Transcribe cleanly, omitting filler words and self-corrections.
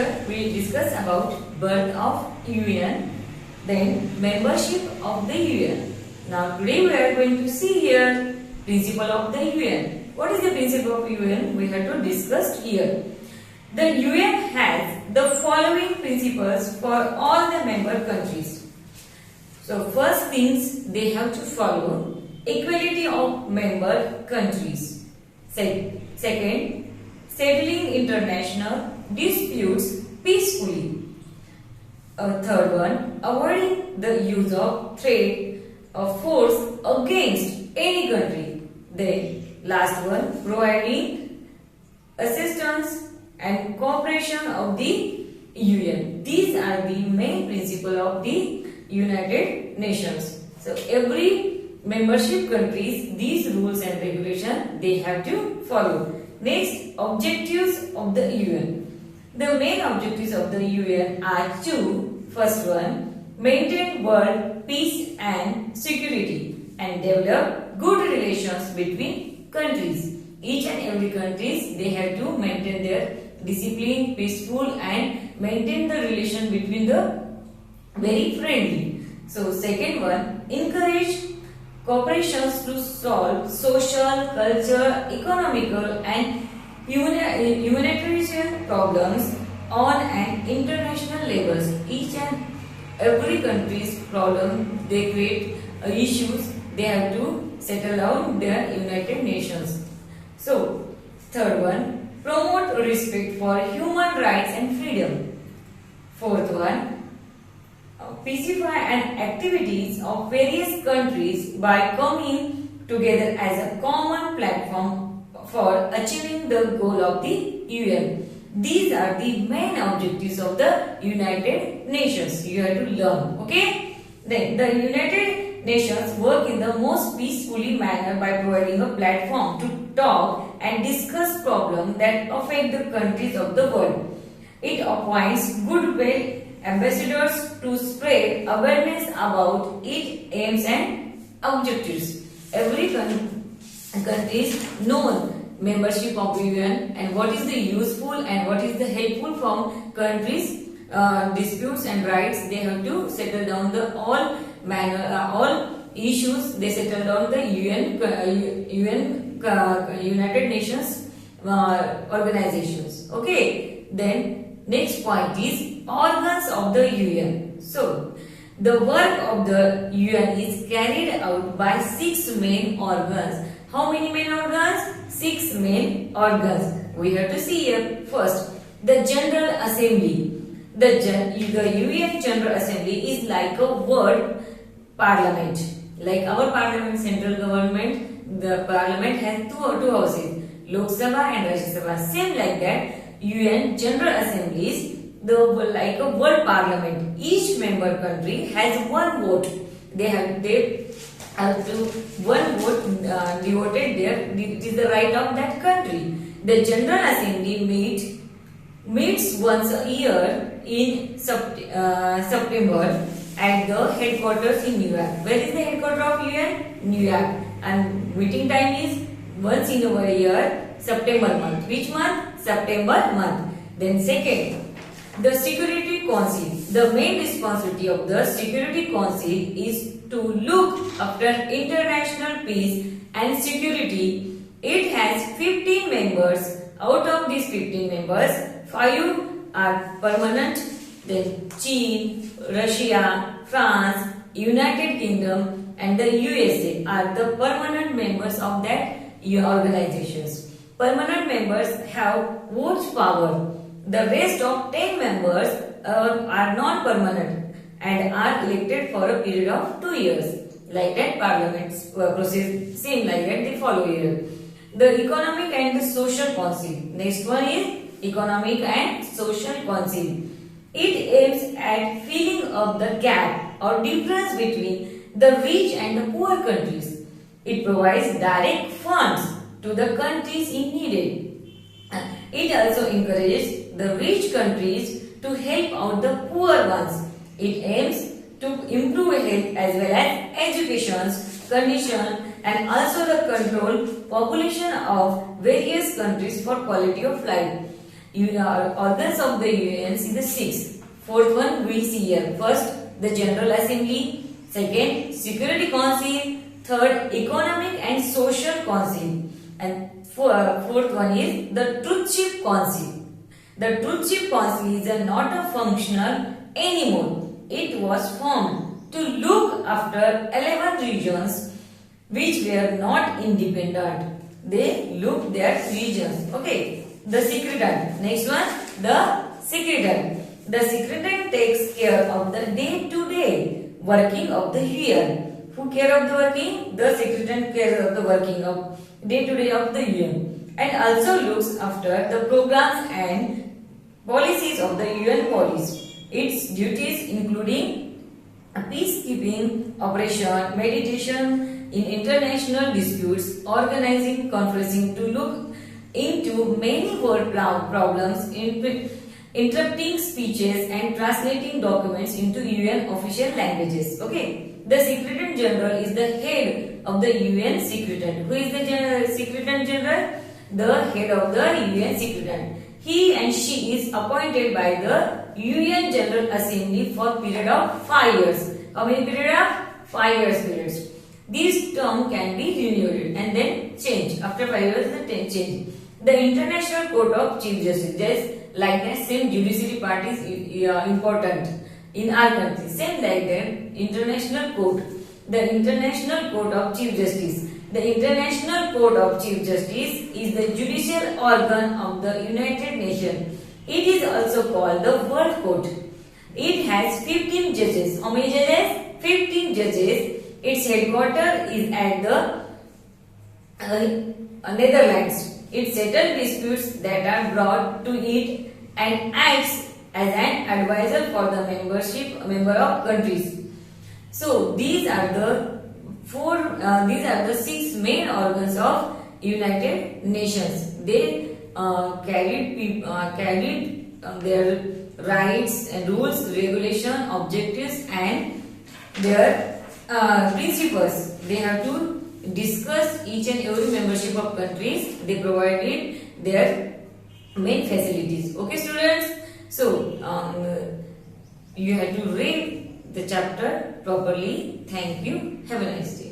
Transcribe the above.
lecture we will discuss about birth of UN, then membership of the UN. Now today we are going to see here principle of the UN. What is the principle of UN? We have to discuss here. The UN has the following principles for all the member countries. So first things they have to follow equality of member countries. Second, settling international disputes peacefully. Third one, avoiding the use of threat or force against any country. Then last one, providing assistance and cooperation of the UN. These are the main principle of the United Nations. So every membership countries, these rules and regulations they have to follow. Next, objectives of the UN. The main objectives of the UN are two. First one, maintain world peace and security and develop good relations between countries. Each and every countries they have to maintain their discipline, peaceful and maintain the relation between the very friendly. So second one, encourage cooperations to solve social, cultural, economical and humanitarian problems on an international levels. Each and every country's problem they create issues, they have to settle down their United Nations. So third one, promote respect for human rights and freedom. Fourth one, pacify and activities of various countries by coming together as a common platform for achieving the goal of the UN. These are the main objectives of the United Nations. You have to learn. Okay? Then the United Nations work in the most peacefully manner by providing a platform to talk and discuss problems that affect the countries of the world. It appoints goodwill ambassadors to spread awareness about its aims and objectives. Every country knows membership of UN and what is the useful and what is the helpful from countries disputes and rights. They have to settle down the all issues. They settle down the United Nations organizations. Okay, then next point is organs of the UN. So the work of the UN is carried out by 6 main organs. How many main organs? 6 main organs. We have to see here. First, the General Assembly. The UN General Assembly is like a world parliament. Like our parliament, central government, the parliament has two houses, Lok Sabha and Rajya Sabha. Same like that, UN General Assembly is like a world parliament. Each member country has one vote. They have to one vote devoted there. It is the right of that country. The General Assembly meets once a year in September at the headquarters in New York. Where is the headquarters of UN? New York. And meeting time is once in a year, September month. Which month? September month. Then second, the Security Council. The main responsibility of the Security Council is to look after international peace and security. It has 15 members. Out of these 15 members, 5 are permanent. Then China, Russia, France, United Kingdom and the USA are the permanent members of that organizations. Permanent members have vote power. The rest of 10 members are non-permanent and are elected for a period of 2 years. Like that parliament's process, same like that they follow here. The Economic and the Social Council. Next one is Economic and Social Council. It aims at filling up the gap or difference between the rich and the poor countries. It provides direct funds to the countries in need. It also encourages the rich countries to help out the poor ones. It aims to improve health as well as education condition and also the control population of various countries for quality of life. Organs of the UN is the six. Fourth one we see here. First, the General Assembly. Second, Security Council. Third, Economic and Social Council. And fourth one is the Truth-Ship Council. The Truth-Ship Council is not a functional anymore. It was formed to look after 11 regions which were not independent. They looked their regions. Okay. The Secretariat. Next one, the Secretariat. The Secretariat takes care of the day-to-day working of the UN. Who care of the working? The Secretariat cares of the working of day-to-day of the UN, and also looks after the programs and policies of the UN bodies. Its duties including peacekeeping operation, mediation in international disputes, organizing, conferencing to look into many world problems, interpreting speeches and translating documents into UN official languages. Okay. The Secretary General is the head of the UN Secretariat. Who is the Secretary General? The head of the UN Secretariat. He and she is appointed by the UN General Assembly for a period of 5 years. How many period of? 5 years periods. These term can be renewed and then change. After 5 years, they change. The International Court of Chief Justice, like that, same judiciary part is important in our country. Same like that, International Court. The International Court of Chief Justice. The International Court of Chief Justice is the judicial organ of the United Nations. It is also called the World Court. It has 15 judges. How many judges? 15 judges. Its headquarters is at the Netherlands. It settles disputes that are brought to it and acts as an advisor for the member of countries. So these are the 6 main organs of United Nations. They carried their rights and rules, regulation, objectives, and their principles. They have to discuss each and every membership of countries. They provided their main facilities. Okay, students. So you have to read the chapter properly. Thank you. Have a nice day.